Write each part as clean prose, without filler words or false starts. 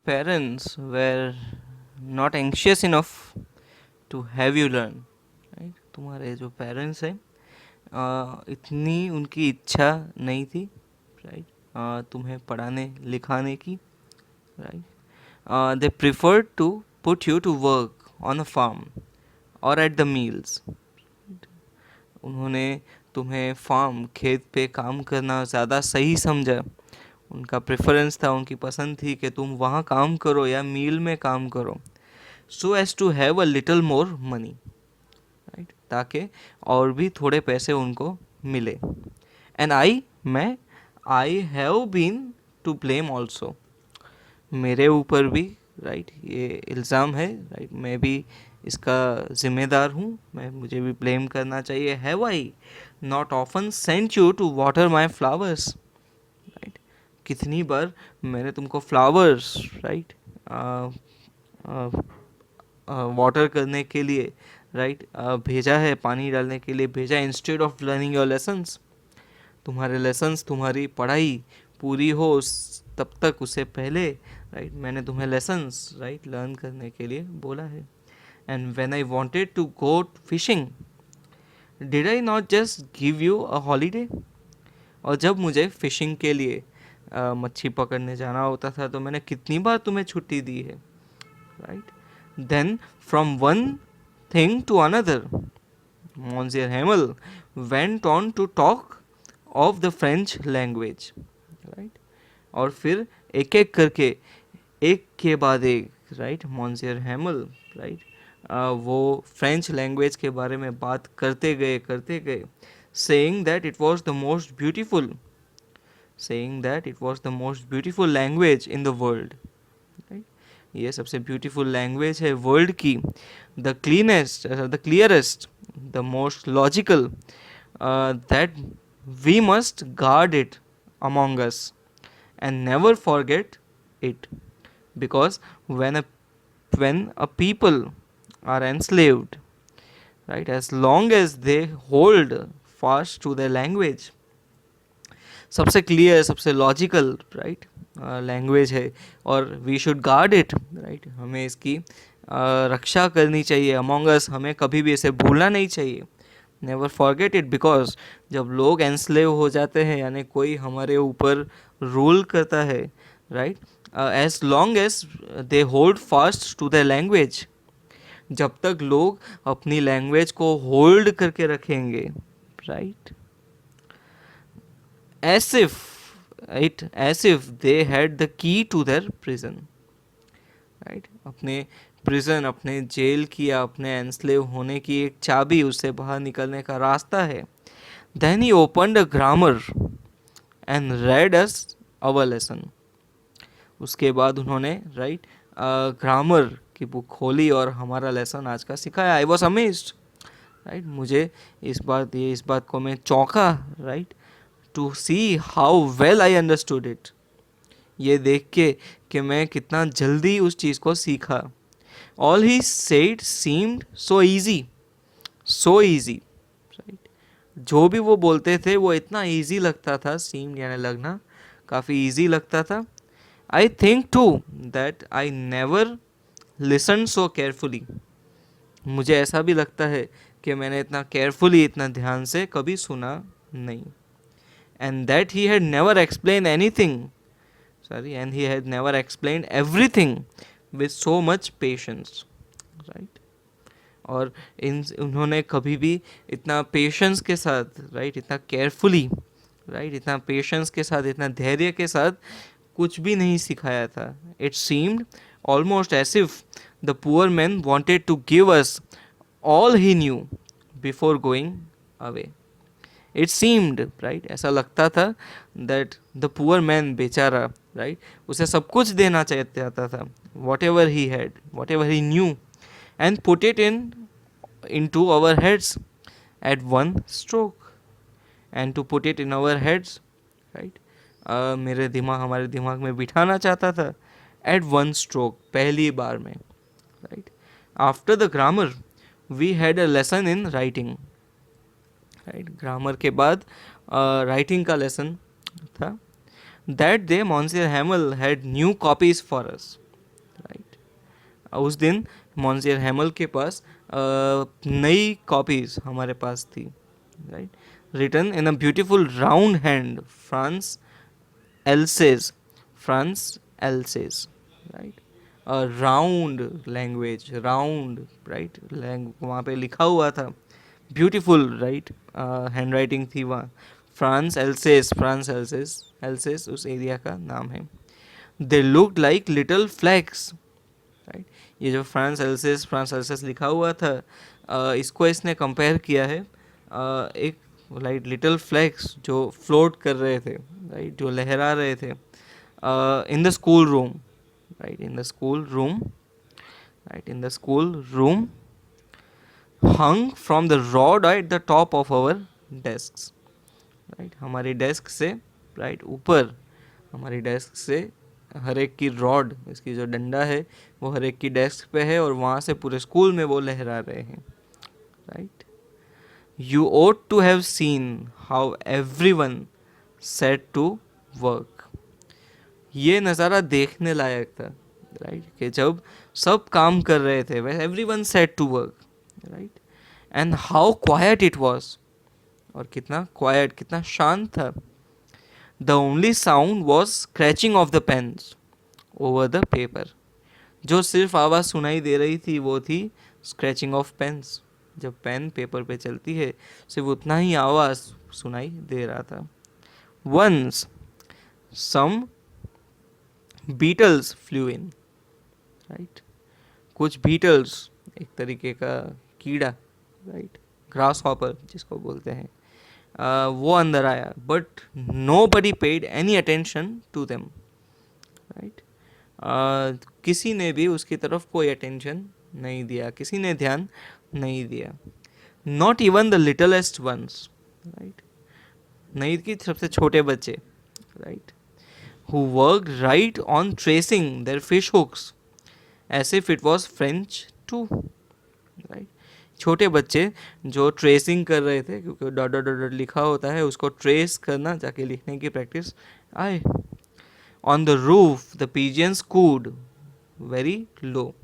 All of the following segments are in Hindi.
parents were not anxious enough to have you learn, right? तुम्हारे जो parents हैं इतनी उनकी इच्छा नहीं थी, right? तुम्हें पढ़ाने लिखाने की, right? They preferred to put you to work on a farm or at the meals. उन्होंने तुम्हें फार्म खेत पे काम करना ज़्यादा सही समझा। उनका प्रेफरेंस था, उनकी पसंद थी कि तुम वहाँ काम करो या मील में काम करो, so as to have a little more money, right, ताकि और भी थोड़े पैसे उनको मिले। And I have been to blame also, मेरे ऊपर भी, राइट, ये इल्ज़ाम है, राइट, मैं भी इसका ज़िम्मेदार हूँ, मुझे भी ब्लेम करना चाहिए। Have I not often sent you to water my flowers, right, कितनी बार मैंने तुमको फ्लावर्स, राइट, वाटर करने के लिए, राइट, भेजा है, पानी डालने के लिए भेजा, instead of learning your lessons. तुम्हारे लेसन्स, तुम्हारी पढ़ाई पूरी हो तब तक, उससे पहले, राइट, मैंने तुम्हें लेसन्स, राइट, लर्न करने के लिए बोला है। And when I wanted to go fishing, did I not just give you a holiday? और जब मुझे फिशिंग के लिए मच्छी पकड़ने जाना होता था तो मैंने कितनी बार तुम्हें छुट्टी दी है, right? Then from one thing to another, Monsieur Hamel went on to talk of the French language, right? और फिर एक एक करके, एक के बाद एक, राइट, Monsieur Hamel, राइट, वो फ्रेंच लैंग्वेज के बारे में बात करते गए, saying that it was the most beautiful, language in the world, right? ये सबसे ब्यूटीफुल लैंग्वेज है वर्ल्ड की, the clearest, the most logical, that we must guard it among us and never forget it, because when a people are enslaved, right, as long as they hold fast to their language, सबसे क्लियर, सबसे लॉजिकल, राइट, लैंग्वेज है, और we should guard it, right, हमें इसकी रक्षा करनी चाहिए। अमॉन्ग अस, हमें कभी भी इसे भूलना नहीं चाहिए, नेवर फॉरगेट इट, बिकॉज जब लोग एंस्लेव हो जाते हैं, यानी कोई हमारे ऊपर रूल करता है, right, as long as they hold fast to the language, जब तक लोग अपनी लैंग्वेज को होल्ड करके रखेंगे, right, as if they had the key to their prison, right, अपने प्रिजन, अपने जेल की या अपने एनस्लेव होने की एक चाबी, उससे बाहर निकलने का रास्ता है। then he opened a grammar and read us our lesson, उसके बाद उन्होंने, राइट, ग्रामर की बुक खोली और हमारा लेसन आज का सिखाया। आई वॉज अमेज्ड, राइट, मुझे इस बात को मैं चौंका, right, to see how well I understood it, ये देख के कि मैं कितना जल्दी उस चीज़ को सीखा। All he said seemed so easy, right, जो भी वो बोलते थे वो इतना ईजी लगता था, सीम्ड यानी लगना, काफ़ी ईजी लगता था। I think to that I never listen so carefully, मुझे ऐसा भी लगता है कि मैंने इतना केयरफुली, इतना ध्यान से कभी सुना नहीं। and that he had never explained everything with so much patience, right, और उन्होंने कभी भी इतना पेशेंस के साथ, राइट, इतना केयरफुली, राइट, इतना पेशेंस के साथ, इतना धैर्य के साथ कुछ भी नहीं सिखाया था। It seemed almost as if the poor man wanted to give us all he knew before going away. It seemed, right, ऐसा लगता था दैट द पुअर मैन, बेचारा, राइट, उसे सब कुछ देना चाहता था, whatever he had, whatever he knew, and put it into our heads at one stroke, and to put it in our heads, right, हमारे दिमाग में बिठाना चाहता था, एट वन स्ट्रोक, पहली बार में, right. After the grammar we had a lesson in writing, right, grammar के बाद राइटिंग का लेसन था। That day monsieur Hamel had new copies for us, उस दिन मॉन्सियर हैमल के पास नई कॉपीज हमारे पास थी, right, written in a beautiful round hand, France Alsace, France Alsace, right, round language, round, right, वहाँ पे लिखा हुआ था, ब्यूटीफुल, राइट, हैंड राइटिंग थी वहाँ, France Alsace, France else's, else's उस एरिया का नाम है। They looked like little flags, right, ये जो फ्रांस एल्सेस लिखा हुआ था, इसको इसने कंपेयर किया है एक लाइक लिटिल फ्लैग्स जो फ्लोट कर रहे थे, राइट, जो लहरा रहे थे in the school room, right, in the school room, right, in the school room, hung from the rod at the top of our desks, right, हमारी डेस्क से, राइट, ऊपर हमारी डेस्क से हर एक की रॉड, इसकी जो डंडा है वो हर एक की डेस्क पे है और वहाँ से पूरे स्कूल में वो लहरा रहे हैं, right. You ought to have seen how everyone set to work, ये नज़ारा देखने लायक था, राइट, कि जब सब काम कर रहे थे, everyone set to work, right, and how quiet it was, और कितना क्वाइट, कितना शांत था। The only sound was scratching of the pens over the paper, जो सिर्फ आवाज़ सुनाई दे रही थी वो थी स्क्रैचिंग ऑफ पेन्स, जब पेन पेपर पे चलती है सिर्फ उतना ही आवाज़ सुनाई दे रहा था। वंस सम बीटल्स फ्लू इन, राइट, कुछ बीटल्स, एक तरीके का कीड़ा, राइट, ग्रास हॉपर जिसको बोलते हैं, वो अंदर आया, but nobody paid any attention to them, right, किसी ने भी उसकी तरफ कोई अटेंशन नहीं दिया, किसी ने ध्यान नहीं दिया। Not even the littlest ones, right, नहीं कि सबसे छोटे बच्चे, right, who work right on tracing their fish hooks as if it was French too, right, छोटे बच्चे जो ट्रेसिंग कर रहे थे, क्योंकि डॉट डॉट डॉट लिखा होता है, उसको ट्रेस करना, जाके लिखने की प्रैक्टिस आए। On the roof the pigeons cooed very low,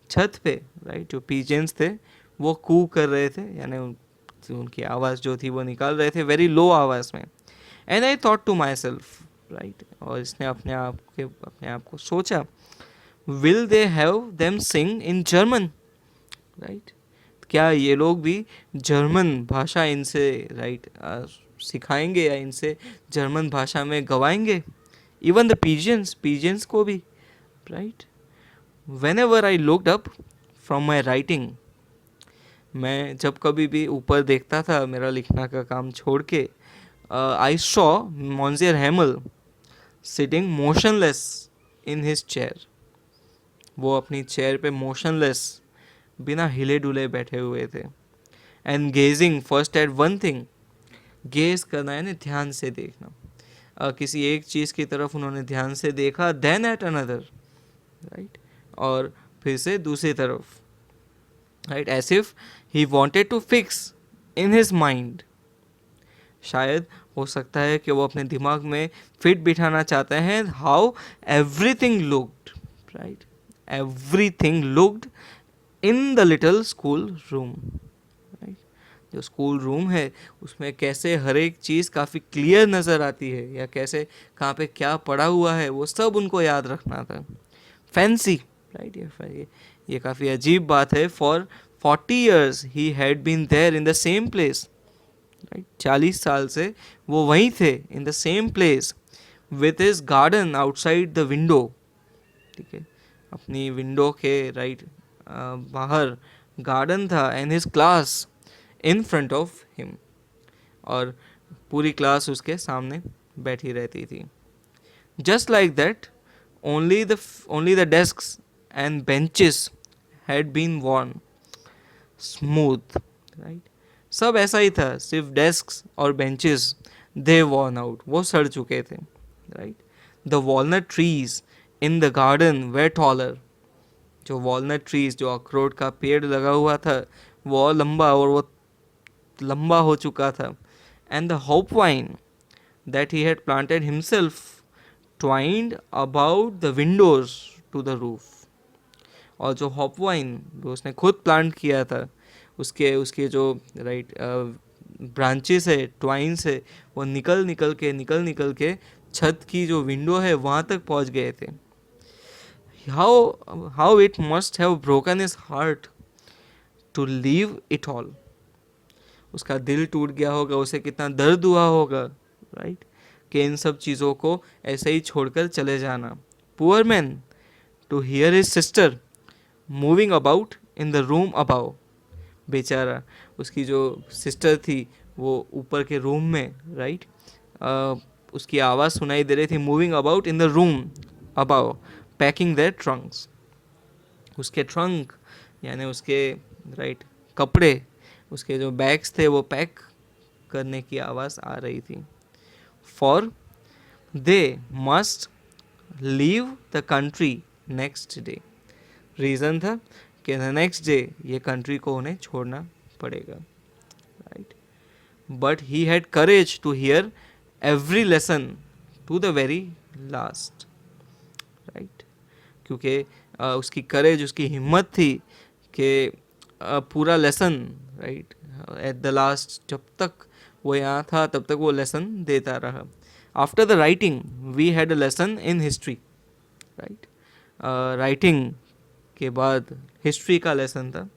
छत पे, राइट, जो पिजियंस थे वो कू कर रहे थे, यानी उनकी आवाज़ जो थी वो निकाल रहे थे वेरी लो आवाज़ में। And I thought to myself, right, और इसने अपने आप को सोचा, will they have them sing in German, right, क्या ये लोग भी जर्मन भाषा इनसे, राइट, सिखाएंगे या इनसे जर्मन भाषा में गवाएंगे। इवन द पिजियंस को भी, right. When ever I looked up from my writing, मैं जब कभी भी ऊपर देखता था मेरा लिखना का काम छोड़ के, I saw monsieur Hamel sitting motionless in his chair, वो अपनी चेयर पे मोशनलेस, बिना हिले डुले बैठे हुए थे। And gazing first at one thing, gaze करना यानी ध्यान से देखना, किसी एक चीज़ की तरफ उन्होंने ध्यान से देखा, देन एट अनदर, राइट, और फिर से दूसरी तरफ, right, as if he wanted to fix in his mind, शायद हो सकता है कि वो अपने दिमाग में फिट बिठाना चाहते हैं, how everything looked, right, everything looked in the little school room, right, जो स्कूल रूम है उसमें कैसे हर एक चीज़ काफ़ी क्लियर नज़र आती है, या कैसे कहाँ पे क्या पड़ा हुआ है वो सब उनको याद रखना था। फैंसी, राइट, ये काफ़ी अजीब बात है। For 40 years he had been there in the same place, right, 40 साल से वो वहीं थे, in the same place, with his garden outside the window, ठीक है, अपनी विंडो के, राइट, बाहर गार्डन था, and his class in front of him, और पूरी क्लास उसके सामने बैठी रहती थी। Just like that only the desks and benches had been worn smooth, right, सब ऐसा ही था, सिर्फ डेस्क्स और बेंचेस दे worn आउट, वो सड़ चुके थे, right. The walnut trees in the garden way taller, जो वॉलनट ट्रीज, जो अखरोट का पेड़ लगा हुआ था वो लंबा हो चुका था। And the hop vine that he had planted himself twined about the windows to the roof, और जो हॉप वाइन वो उसने खुद प्लांट किया था, उसके उसके जो राइट ब्रांचेस है, ट्वाइन्स है, वो निकल के छत की जो विंडो है वहाँ तक पहुँच गए थे. How it must have broken his heart to leave it all. उसका दिल टूट गया होगा, उसे कितना दर्द हुआ होगा, राइट, कि इन सब चीज़ों को ऐसे ही छोड़कर चले जाना. Poor man to hear his sister moving about in the room above. बेचारा, उसकी जो सिस्टर थी वो ऊपर के रूम में, राइट, उसकी आवाज़ सुनाई दे रही थी, moving about in the room above, packing their trunks. उसके ट्रंक यानी उसके राइट कपड़े, उसके जो बैग्स थे वो पैक करने की आवाज़ आ रही थी. For they must leave the country next day. Reason था कि द नेक्स्ट डे ये कंट्री को उन्हें छोड़ना पड़ेगा, right. But he had courage to hear every lesson to the very last, right. क्योंकि उसकी करेज, उसकी हिम्मत थी कि पूरा lesson, right, at the last, जब तक वो यहाँ था तब तक वो लेसन देता रहा. After the writing we had a lesson in history, right. Writing के बाद हिस्ट्री का लेसन था.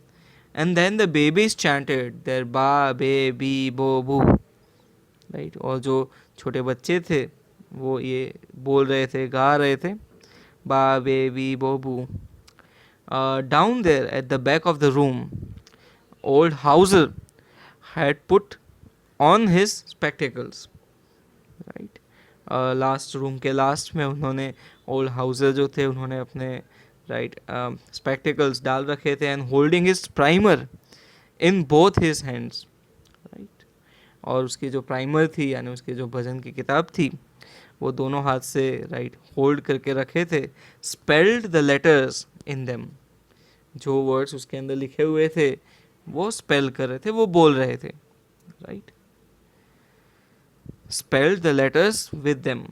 And then the babies chanted their ba be B बो बू, राइट. और जो छोटे बच्चे थे वो ये बोल रहे थे, गा रहे थे, बा बे बी बो बू. Down there at the back of the room, old Hauser had put on his spectacles, right. Last room के लास्ट में उन्होंने, ओल्ड हाउसर जो थे, उन्होंने अपने राइट स्पेक्टिकल्स डाल रखे थे. And holding his primer in both his hands, right. और उसकी जो प्राइमर थी यानी उसकी जो भजन की किताब थी वो दोनों हाथ से राइट होल्ड करके रखे थे. Spelled the letters in them. जो वर्ड्स उसके अंदर लिखे हुए थे वो स्पेल कर रहे थे, वो बोल रहे थे, right. Spelled the letters with them.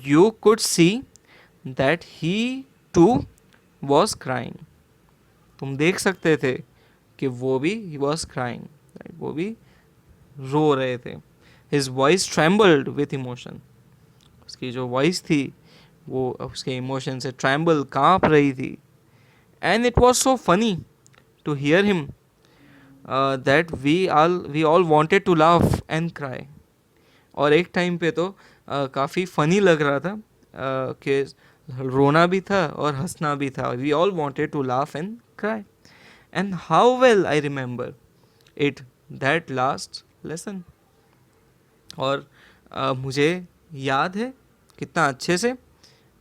You could see that he too was crying. तुम देख सकते थे कि वो भी, ही वॉज क्राइंग, राइट, वो भी रो रहे थे. His voice trembled with emotion. उसकी जो वॉइस थी वो उसके इमोशन से ट्रैम्बल, कांप रही थी. And it was so funny to hear him that we all wanted to laugh and cry. और एक टाइम पे तो काफ़ी फ़नी लग रहा था कि रोना भी था और हंसना भी था. We all wanted to laugh and cry. And how well I remember it, that last lesson. और मुझे याद है कितना अच्छे से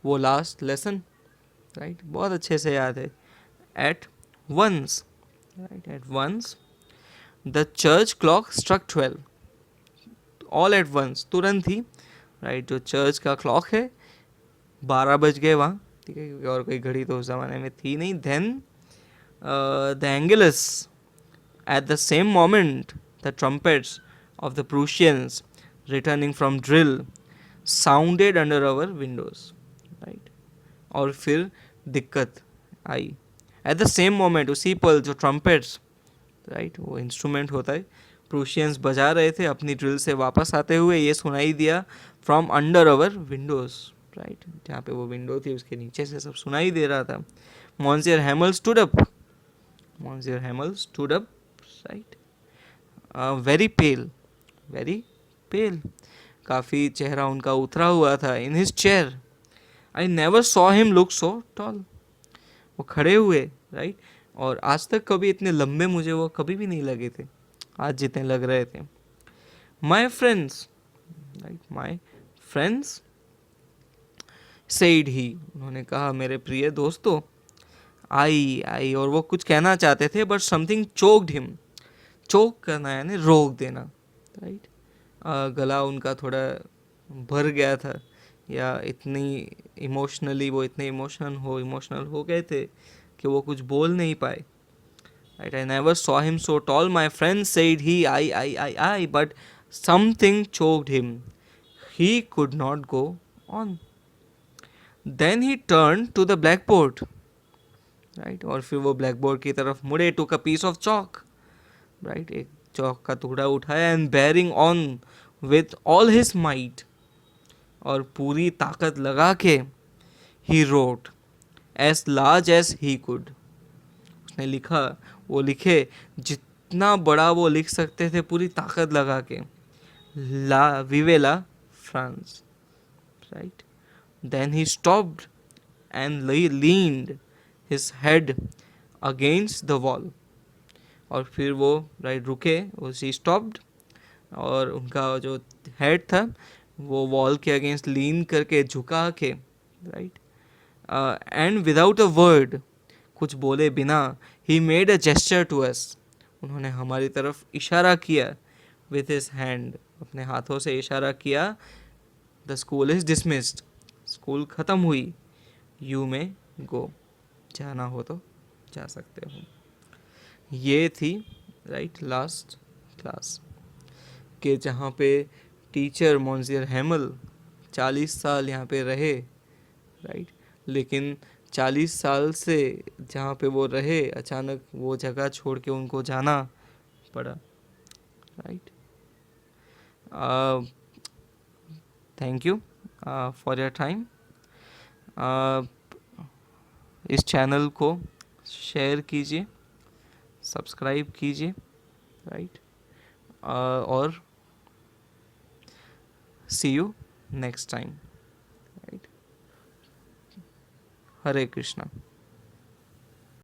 वो लास्ट लेसन, राइट, बहुत अच्छे से याद है. At once, right, at once, the church clock struck 12. All at once, तुरंत ही, right, जो चर्च का क्लॉक है 12 बज गए वहाँ, ठीक है, क्योंकि और कोई घड़ी तो उस ज़माने में थी नहीं. Then the Angelus, at the same moment, the trumpets of the Prussians returning from drill sounded under our windows, right. और फिर दिक्कत आई. एट द सेम मोमेंट, उसी पल, जो ट्रम्पेट्स, राइट, वो इंस्ट्रूमेंट होता है, प्रूशियंस बजा रहे थे अपनी ड्रिल से वापस आते हुए, ये सुनाई दिया from under our Windows, right, जहाँ पे वो विंडो थी उसके नीचे से सब सुनाई दे रहा था. Monsieur Hamel stood up, monsieur Hamel stood up, right, very pale, very pale, काफ़ी चेहरा उनका उतरा हुआ था. In his chair I never saw him look so tall. वो खड़े हुए, राइट, और आज तक कभी इतने लंबे मुझे वो कभी भी नहीं लगे थे आज जितने लग रहे थे. My friends, right, my friends said he, उन्होंने कहा मेरे प्रिय दोस्तों. आई, और वो कुछ कहना चाहते थे बट समथिंग चोक्ड हिम. चोक करना यानी रोक देना, राइट. गला उनका थोड़ा भर गया था, या इतनी इमोशनली, वो इतने इमोशनल हो गए थे कि वो कुछ बोल नहीं पाए, right. I never saw him so tall, my friend said he I, but something choked him, he could not go on. Then he turn to the blackboard, right. और फिर वो ब्लैक बोर्ड की तरफ मुड़े, took a piece of chalk, right, एक चौक का टुकड़ा उठाया, and bearing on with all his might, और पूरी ताकत लगा के he wrote as large as he could, उसने लिखा, वो लिखे जितना बड़ा वो लिख सकते थे पूरी ताकत लगा के, la vive la France, right. Then he stopped and leaned his head against the wall, और फिर वो राइट रुके, वो शी स्टॉप्ड, और उनका जो हेड था वो वॉल के अगेंस्ट लीन करके, झुका के, right, and without a word, कुछ बोले बिना, he made a gesture to us, उन्होंने हमारी तरफ इशारा किया, विथ हिज हैंड, अपने हाथों से इशारा किया, the school is dismissed, school ख़त्म हुई, यू में गो, जाना हो तो जा सकते हो। ये थी राइट लास्ट क्लास के, जहाँ पे टीचर मोंसियर हेमल 40 साल यहाँ पे रहे, राइट, लेकिन 40 साल से जहाँ पे वो रहे, अचानक वो जगह छोड़ के उनको जाना पड़ा, right. Thank you for your time. इस चैनल को शेयर कीजिए, सब्सक्राइब कीजिए, राइट, और see you next time, right. Hare Krishna.